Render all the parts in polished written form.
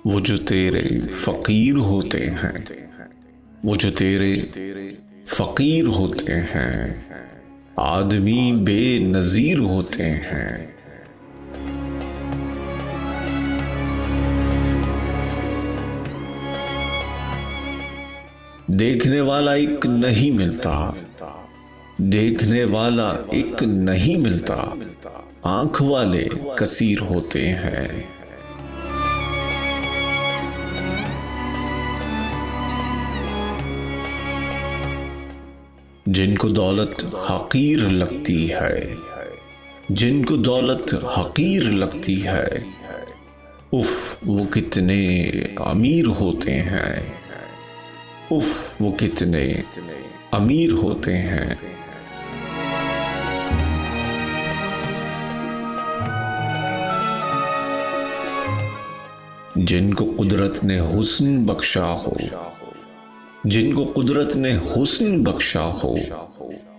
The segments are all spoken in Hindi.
वो जो तेरे फकीर होते हैं, वो जो तेरे फकीर होते हैं, आदमी बेनज़ीर होते हैं। देखने वाला एक नहीं मिलता, देखने वाला एक नहीं मिलता, आंख वाले कसीर होते हैं। जिनको दौलत हकीर लगती है, जिनको दौलत हकीर लगती है, उफ वो कितने अमीर होते हैं, उफ वो कितने अमीर होते हैं। जिनको कुदरत ने हुस्न बख्शा हो, जिनको कुदरत ने हुस्न बख्शा हो,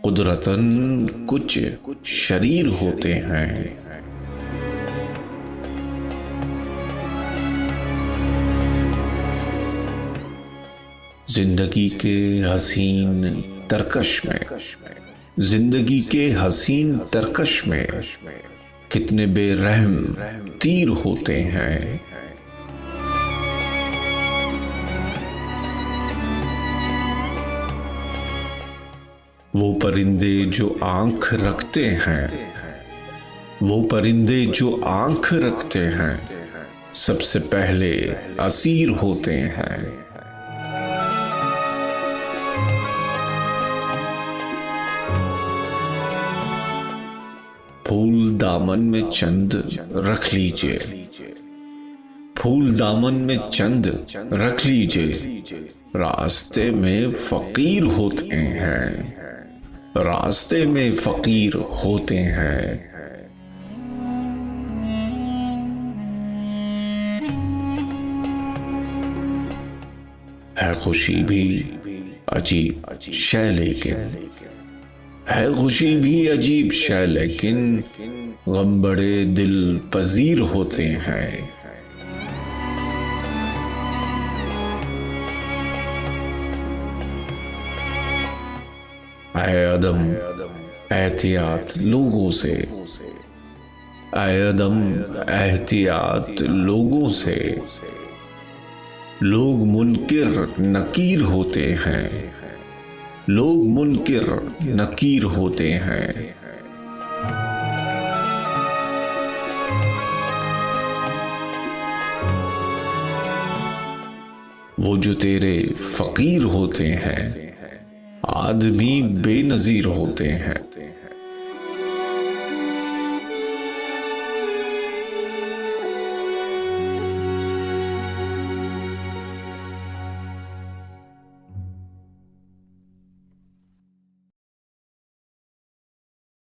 कुदरतन कुछ शरीर होते हैं। जिंदगी के हसीन तरकश में, जिंदगी के हसीन तरकश में कितने बेरहम तीर होते हैं। वो परिंदे जो आंख रखते हैं, वो परिंदे जो आंख रखते हैं, सबसे पहले असीर होते हैं। फूल दामन में चंद रख लीजिए, फूल दामन में चंद रख लीजिए, रास्ते में फकीर होते हैं, रास्ते में फकीर होते हैं। है खुशी भी अजीब शय लेकिन, है खुशी भी अजीब शय लेकिन, गम बड़े दिल पजीर होते हैं। ऐ अदम एहतियात लोगों से, ऐ अदम एहतियात लोगों से, लोग मुनकिर नकीर होते हैं, लोग मुनकिर नकीर होते हैं। वो जो तेरे फकीर होते हैं, आदमी बेनज़ीर होते हैं।